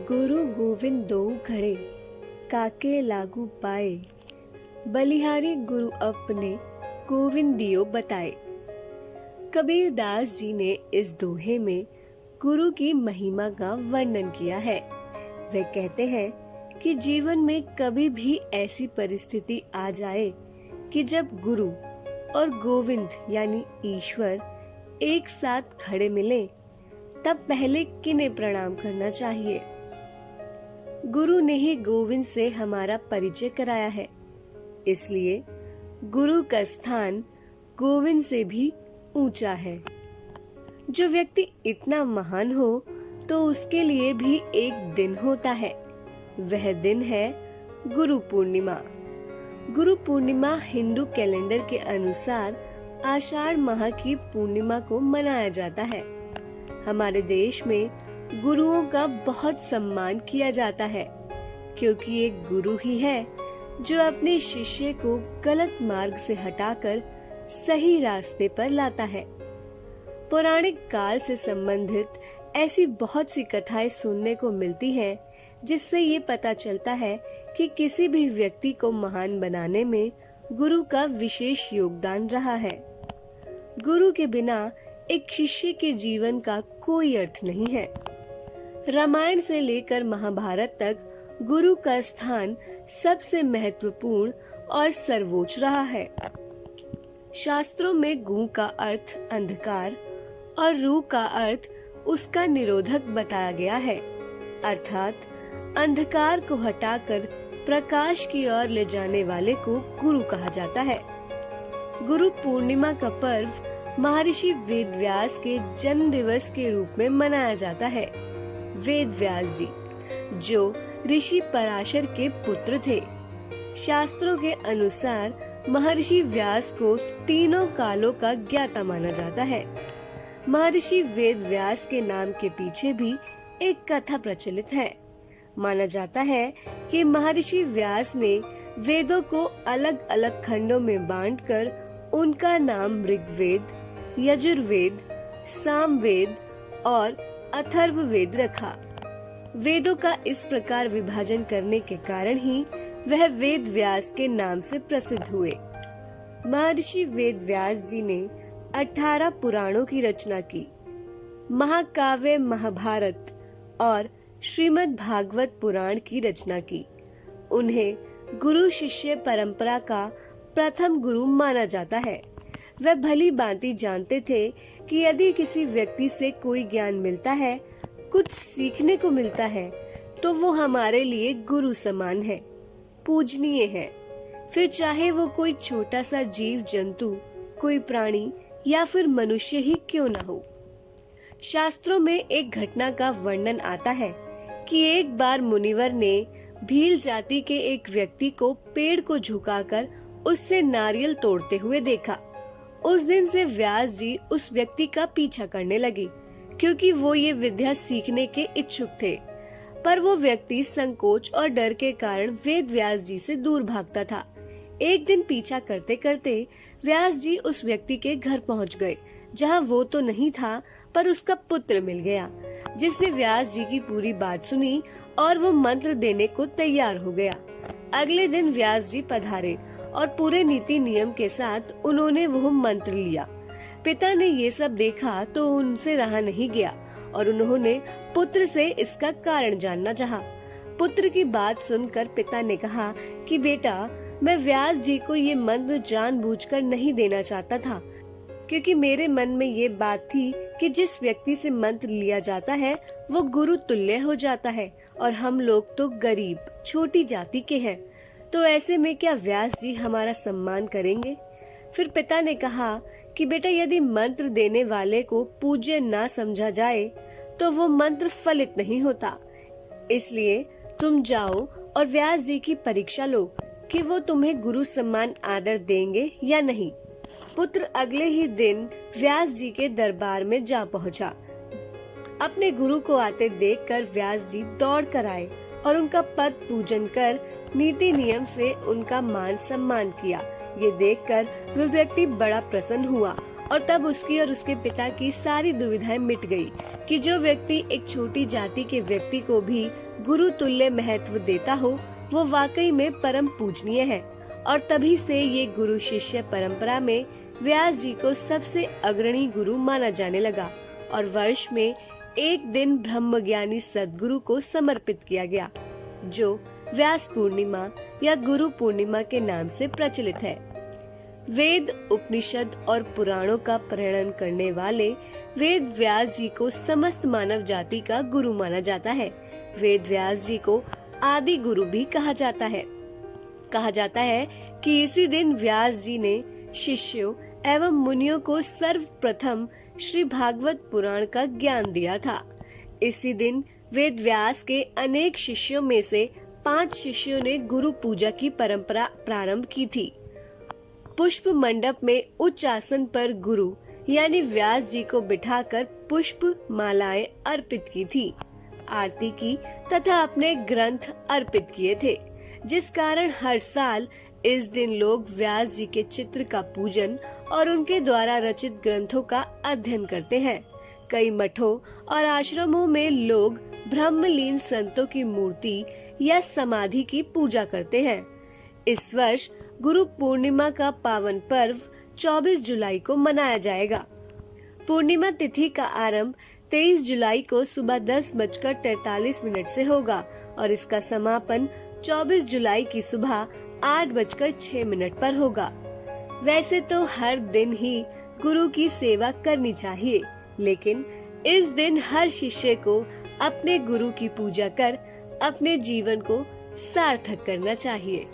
गुरु गोविंद दो घड़े, काके लागू पाए। बलिहारी गुरु अपने गोविंद दियो बताए। कबीर दास जी ने इस दोहे में गुरु की महिमा का वर्णन किया है। वे कहते हैं कि जीवन में कभी भी ऐसी परिस्थिति आ जाए कि जब गुरु और गोविंद यानी ईश्वर एक साथ खड़े मिले, तब पहले किन्हें प्रणाम करना चाहिए। गुरु ने ही गोविंद से हमारा परिचय कराया है, इसलिए गुरु का स्थान गोविंद से भी ऊंचा है। जो व्यक्ति इतना महान हो तो उसके लिए भी एक दिन होता है। वह दिन है गुरु पूर्णिमा। गुरु पूर्णिमा हिंदू कैलेंडर के अनुसार आषाढ़ माह की पूर्णिमा को मनाया जाता है। हमारे देश में गुरुओं का बहुत सम्मान किया जाता है, क्योंकि एक गुरु ही है जो अपने शिष्य को गलत मार्ग से हटाकर सही रास्ते पर लाता है। पौराणिक काल से संबंधित ऐसी बहुत सी कथाएं सुनने को मिलती हैं, जिससे ये पता चलता है कि किसी भी व्यक्ति को महान बनाने में गुरु का विशेष योगदान रहा है। गुरु के बिना एक शिष्य के जीवन का कोई अर्थ नहीं है। रामायण से लेकर महाभारत तक गुरु का स्थान सबसे महत्वपूर्ण और सर्वोच्च रहा है। शास्त्रों में गु का अर्थ अंधकार और रू का अर्थ उसका निरोधक बताया गया है, अर्थात अंधकार को हटाकर प्रकाश की ओर ले जाने वाले को गुरु कहा जाता है। गुरु पूर्णिमा का पर्व महर्षि वेदव्यास के जन्म दिवस के रूप में मनाया जाता है। वेदव्यास जी, जो ऋषि पराशर के पुत्र थे, शास्त्रों के अनुसार महर्षि व्यास को तीनों कालों का ज्ञाता माना जाता है। महर्षि वेदव्यास के नाम के पीछे भी एक कथा प्रचलित है। माना जाता है कि महर्षि व्यास ने वेदों को अलग अलग खंडों में बांटकर उनका नाम ऋग्वेद, यजुर्वेद, सामवेद और अथर्ववेद रखा। वेदों का इस प्रकार विभाजन करने के कारण ही वह वेद व्यास के नाम से प्रसिद्ध हुए। महर्षि वेद व्यास जी ने 18 पुराणों की रचना की। महाकाव्य महाभारत और श्रीमद् भागवत पुराण की रचना की। उन्हें गुरु शिष्य परंपरा का प्रथम गुरु माना जाता है। वह भली भांति जानते थे कि यदि किसी व्यक्ति से कोई ज्ञान मिलता है, कुछ सीखने को मिलता है, तो वो हमारे लिए गुरु समान है, पूजनीय है। फिर चाहे वो कोई छोटा सा जीव जंतु, कोई प्राणी या फिर मनुष्य ही क्यों न हो। शास्त्रों में एक घटना का वर्णन आता है कि एक बार मुनिवर ने भील जाति के एक व्यक्ति को पेड़ को झुकाकर उससे नारियल तोड़ते हुए देखा। उस दिन से व्यास जी उस व्यक्ति का पीछा करने लगे, क्योंकि वो ये विद्या सीखने के इच्छुक थे। पर वो व्यक्ति संकोच और डर के कारण वेद व्यास जी से दूर भागता था। एक दिन पीछा करते करते व्यास जी उस व्यक्ति के घर पहुंच गए, जहां वो तो नहीं था, पर उसका पुत्र मिल गया, जिसने व्यास जी की पूरी बात सुनी और वो मंत्र देने को तैयार हो गया। अगले दिन व्यास जी पधारे और पूरे नीति नियम के साथ उन्होंने वो मंत्र लिया। पिता ने ये सब देखा तो उनसे रहा नहीं गया और उन्होंने पुत्र से इसका कारण जानना चाहा। पुत्र की बात सुनकर पिता ने कहा कि बेटा, मैं व्यास जी को ये मंत्र जानबूझकर नहीं देना चाहता था, क्योंकि मेरे मन में ये बात थी कि जिस व्यक्ति से मंत्र लिया जाता है वो गुरु तुल्य हो जाता है, और हम लोग तो गरीब छोटी जाति के हैं, तो ऐसे में क्या व्यास जी हमारा सम्मान करेंगे। फिर पिता ने कहा कि बेटा, यदि मंत्र देने वाले को पूज्य ना समझा जाए तो वो मंत्र फलित नहीं होता। इसलिए तुम जाओ और व्यास जी की परीक्षा लो कि वो तुम्हें गुरु सम्मान आदर देंगे या नहीं। पुत्र अगले ही दिन व्यास जी के दरबार में जा पहुंचा। अपने गुरु को आते देखकर व्यास जी दौड़ कर आए और उनका पद पूजन कर नीति नियम से उनका मान सम्मान किया। ये देखकर वह व्यक्ति बड़ा प्रसन्न हुआ और तब उसकी और उसके पिता की सारी दुविधाएं मिट गई कि जो व्यक्ति एक छोटी जाति के व्यक्ति को भी गुरु तुल्य महत्व देता हो वो वाकई में परम पूजनीय है। और तभी से ये गुरु शिष्य परंपरा में व्यास जी को सबसे अग्रणी गुरु माना जाने लगा और वर्ष में एक दिन ब्रह्मज्ञानी सद्गुरु को समर्पित किया गया, जो व्यास पूर्णिमा या गुरु पूर्णिमा के नाम से प्रचलित है। वेद, उपनिषद और पुराणों का प्रणयन करने वाले वेद व्यास जी को समस्त मानव जाति का गुरु माना जाता है। वेद व्यास जी को आदि गुरु भी कहा जाता है। कहा जाता है कि इसी दिन व्यास जी ने शिष्यों एवं मुनियों को सर्वप्रथम श्री भागवत पुराण का ज्ञान दिया था। इसी दिन वेद व्यास के अनेक शिष्यों में से 5 शिष्यों ने गुरु पूजा की परंपरा प्रारंभ की थी। पुष्प मंडप में उच्च आसन पर गुरु यानी व्यास जी को बिठाकर पुष्प मालाएं अर्पित की थी, आरती की तथा अपने ग्रंथ अर्पित किए थे, जिस कारण हर साल इस दिन लोग व्यास जी के चित्र का पूजन और उनके द्वारा रचित ग्रंथों का अध्ययन करते हैं। कई मठों और आश्रमों में लोग ब्रह्मलीन संतों की मूर्ति या समाधि की पूजा करते हैं। इस वर्ष गुरु पूर्णिमा का पावन पर्व 24 जुलाई को मनाया जाएगा। पूर्णिमा तिथि का आरंभ 23 जुलाई को सुबह 10:43 से होगा और इसका समापन 24 जुलाई की सुबह 8:06 पर होगा। वैसे तो हर दिन ही गुरु की सेवा करनी चाहिए, लेकिन इस दिन हर शिष्य को अपने गुरु की पूजा कर अपने जीवन को सार्थक करना चाहिए।